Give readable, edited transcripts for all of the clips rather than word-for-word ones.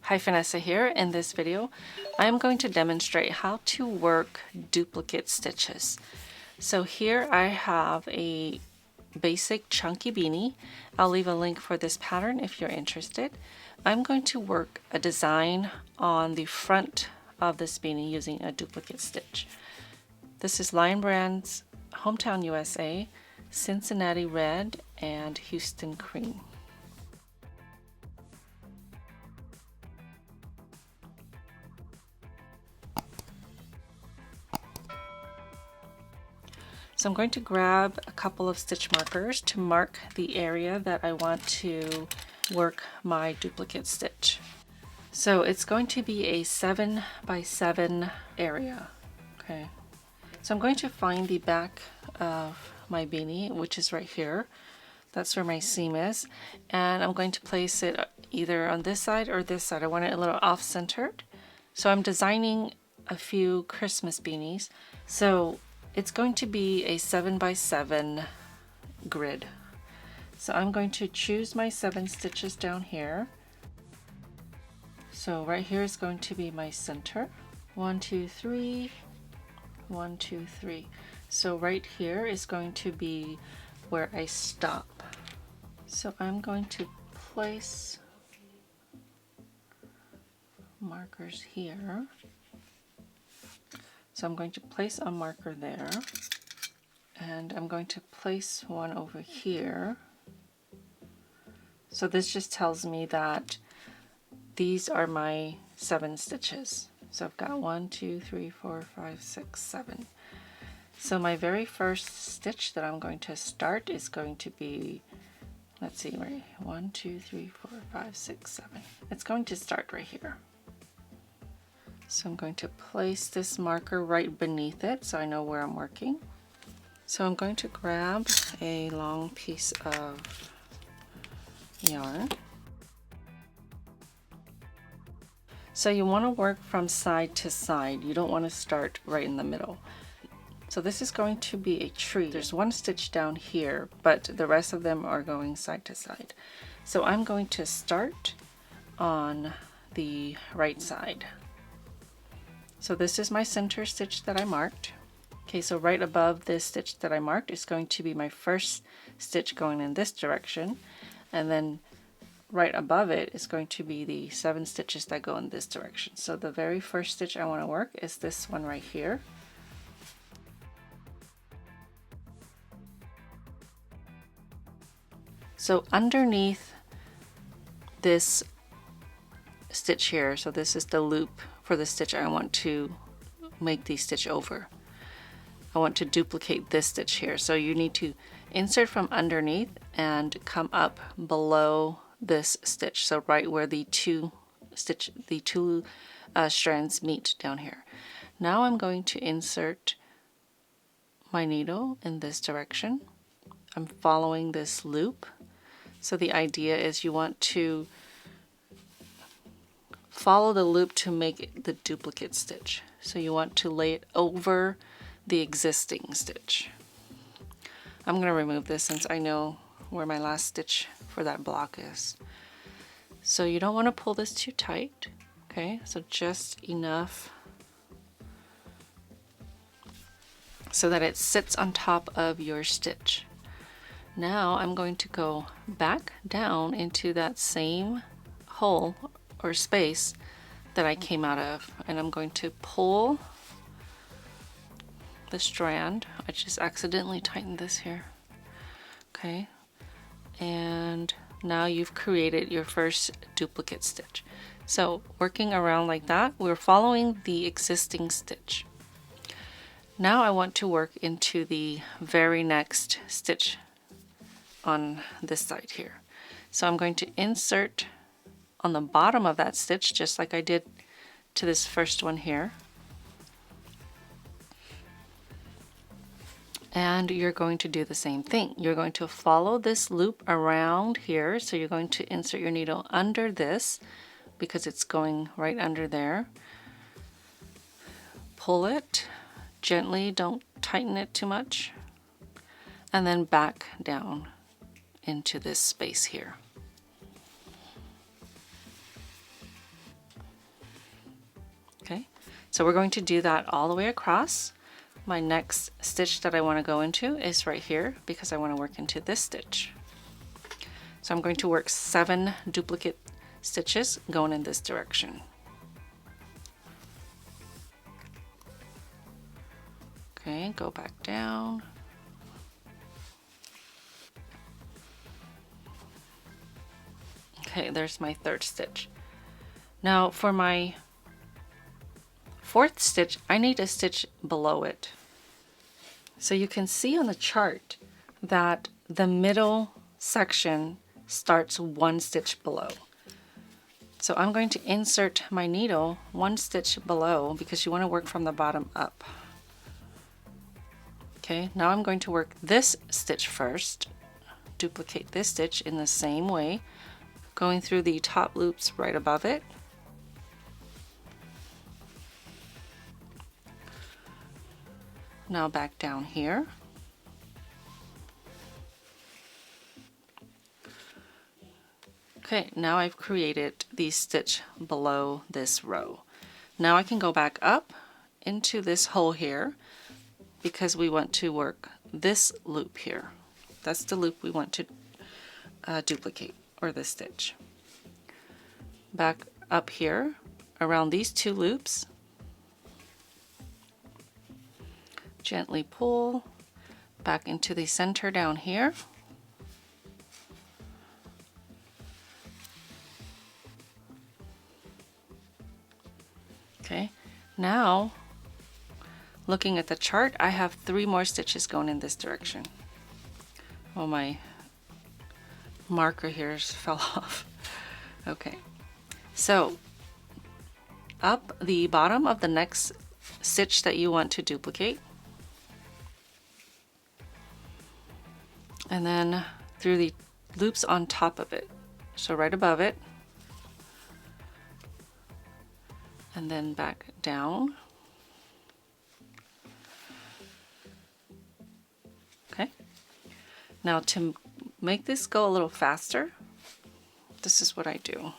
Hi, Phanessa here. In this video, I am going to demonstrate how to work duplicate stitches. So here I have a basic chunky beanie. I'll leave a link for this pattern if you're interested. I'm going to work a design on the front of this beanie using a duplicate stitch. This is Lion Brand's Hometown USA, Cincinnati Red, and Houston Cream. So I'm going to grab a couple of stitch markers to mark the area that I want to work my duplicate stitch. So it's going to be a 7 by 7 area. Okay. So I'm going to find the back of my beanie, which is right here. That's where my seam is. And I'm going to place it either on this side or this side. I want it a little off-centered. So I'm designing a few Christmas beanies. So it's going to be a 7 by 7 grid. So I'm going to choose my 7 stitches down here. So right here is going to be my center. 1, 2, 3, 1, 2, 3. So right here is going to be where I stop. So I'm going to place markers here. So I'm going to place a marker there, and I'm going to place one over here. So this just tells me that these are my 7 stitches. So I've got 1, 2, 3, 4, 5, 6, 7. So my very first stitch that I'm going to start is going to be, let's see, right, 1, 2, 3, 4, 5, 6, 7. It's going to start right here. So I'm going to place this marker right beneath it so I know where I'm working. So I'm going to grab a long piece of yarn. So you want to work from side to side. You don't want to start right in the middle. So this is going to be a tree. There's one stitch down here, but the rest of them are going side to side. So I'm going to start on the right side. So this is my center stitch that I marked. Okay, so right above this stitch that I marked is going to be my first stitch going in this direction, and then right above it is going to be the 7 stitches that go in this direction. So the very first stitch I want to work is this one right here. So underneath this stitch here, so this is the loop for the stitch I want to make the stitch over. I want to duplicate this stitch here. So you need to insert from underneath and come up below this stitch. So right where the two strands meet down here. Now I'm going to insert my needle in this direction. I'm following this loop. So the idea is you want to follow the loop to make the duplicate stitch. So you want to lay it over the existing stitch. I'm going to remove this since I know where my last stitch for that block is. So you don't want to pull this too tight. Okay, so just enough so that it sits on top of your stitch. Now I'm going to go back down into that same hole or space that I came out of, and I'm going to pull the strand. I just accidentally tightened this here. Okay, and now you've created your first duplicate stitch. So working around like that, we're following the existing stitch. Now I want to work into the very next stitch on this side here. So I'm going to insert on the bottom of that stitch just like I did to this first one here. And you're going to do the same thing. You're going to follow this loop around here. So you're going to insert your needle under this because it's going right under there. Pull it gently, don't tighten it too much. And then back down into this space here. So we're going to do that all the way across. My next stitch that I want to go into is right here because I want to work into this stitch. So I'm going to work 7 duplicate stitches going in this direction. Okay, go back down. Okay, there's my 3rd stitch. Now for my 4th stitch, I need a stitch below it. So you can see on the chart that the middle section starts 1 stitch below. So I'm going to insert my needle 1 stitch below because you want to work from the bottom up. Okay, now I'm going to work this stitch first, duplicate this stitch in the same way, going through the top loops right above it. Now back down here. Okay, now I've created the stitch below this row. Now I can go back up into this hole here because we want to work this loop here. That's the loop we want to duplicate, or this stitch. Back up here around these 2 loops, gently pull back into the center down here. Okay, now looking at the chart, I have 3 more stitches going in this direction. Oh, my marker here fell off. Okay, so up the bottom of the next stitch that you want to duplicate, and then through the loops on top of it, so right above it, and then back down. Okay, now to make this go a little faster, this is what I do.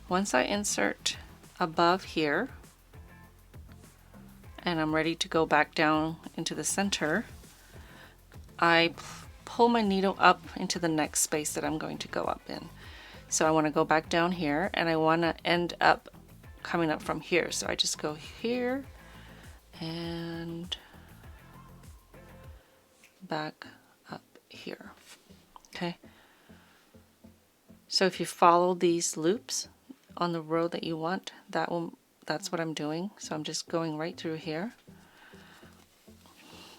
Once I insert above here and I'm ready to go back down into the center, I pull my needle up into the next space that I'm going to go up in. So I want to go back down here and I want to end up coming up from here. So I just go here and back up here. Okay. So if you follow these loops on the row that you want, that's what I'm doing. So I'm just going right through here.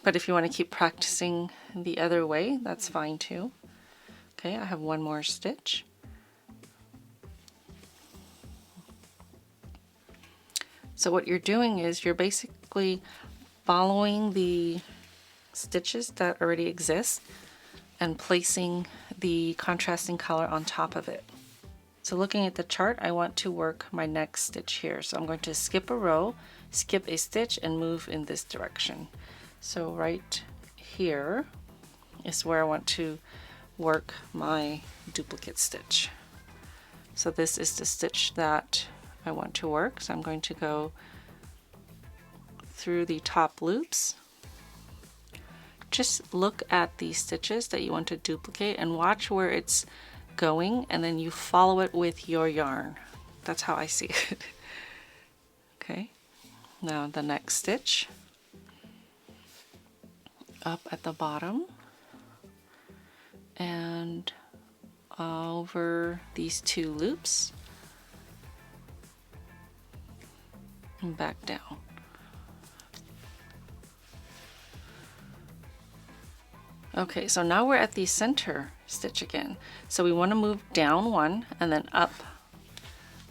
But if you want to keep practicing the other way, that's fine too. Okay, I have 1 more stitch. So what you're doing is you're basically following the stitches that already exist and placing the contrasting color on top of it. So looking at the chart, I want to work my next stitch here. So I'm going to skip a row, skip a stitch, and move in this direction. So right here is where I want to work my duplicate stitch. So this is the stitch that I want to work. So I'm going to go through the top loops. Just look at the stitches that you want to duplicate and watch where it's going, and then you follow it with your yarn. That's how I see it. Okay, now the next stitch up at the bottom and over these 2 loops and back down. Okay, so now we're at the center stitch again. So we want to move down 1 and then up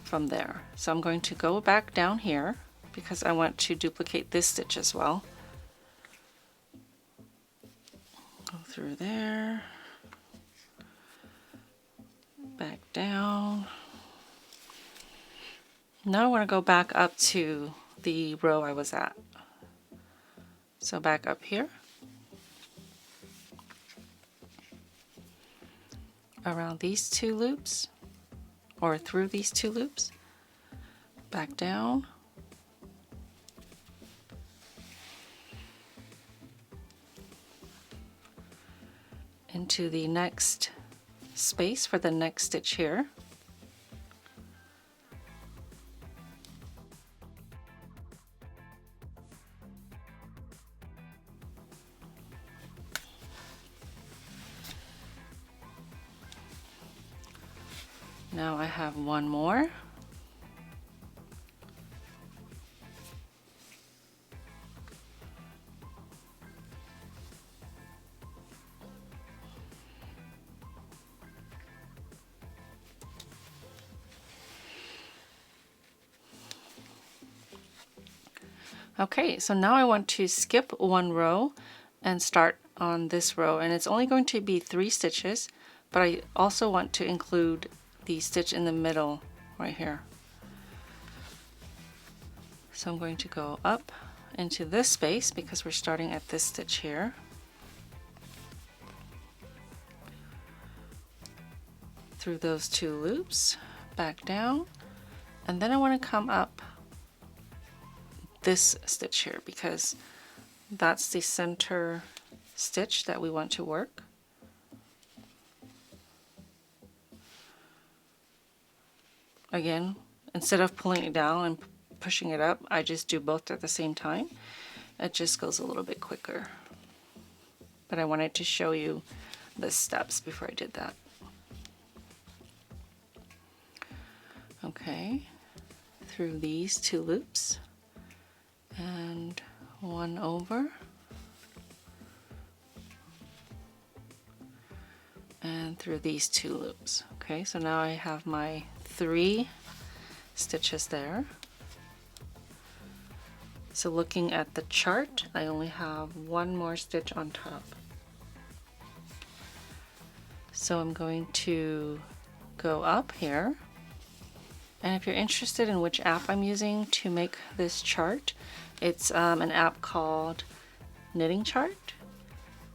from there. So I'm going to go back down here because I want to duplicate this stitch as well. Go through there, back down. Now I want to go back up to the row I was at. So back up here, around these 2 loops, or through these 2 loops, back down, into the next space for the next stitch here. Now I have one more. Okay, so now I want to skip one row and start on this row, and it's only going to be 3 stitches, but I also want to include the stitch in the middle right here. So I'm going to go up into this space because we're starting at this stitch here. Through those 2 loops, back down, and then I want to come up this stitch here because that's the center stitch that we want to work. Again, instead of pulling it down and pushing it up, I just do both at the same time. It just goes a little bit quicker. But I wanted to show you the steps before I did that. Okay, through these 2 loops and one over and through these 2 loops. Okay, so now I have my 3 stitches there. So looking at the chart, I only have one more stitch on top. So I'm going to go up here. And if you're interested in which app I'm using to make this chart, it's an app called Knitting Chart.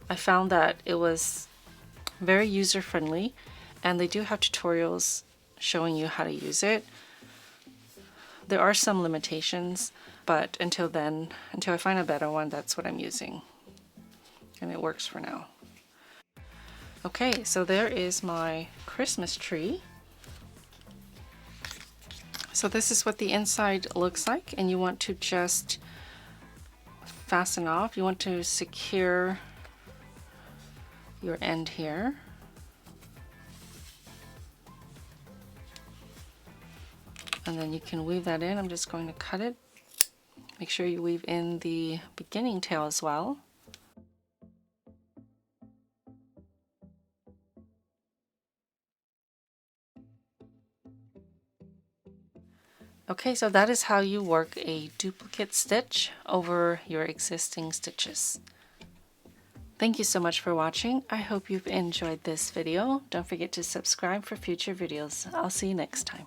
I found that it was very user-friendly, and they do have tutorials showing you how to use it. There are some limitations, but until I find a better one, that's what I'm using. And it works for now. Okay, so there is my Christmas tree. So this is what the inside looks like, and you want to just fasten off. You want to secure your end here. And then you can weave that in. I'm just going to cut it. Make sure you weave in the beginning tail as well. Okay, so that is how you work a duplicate stitch over your existing stitches. Thank you so much for watching. I hope you've enjoyed this video. Don't forget to subscribe for future videos. I'll see you next time.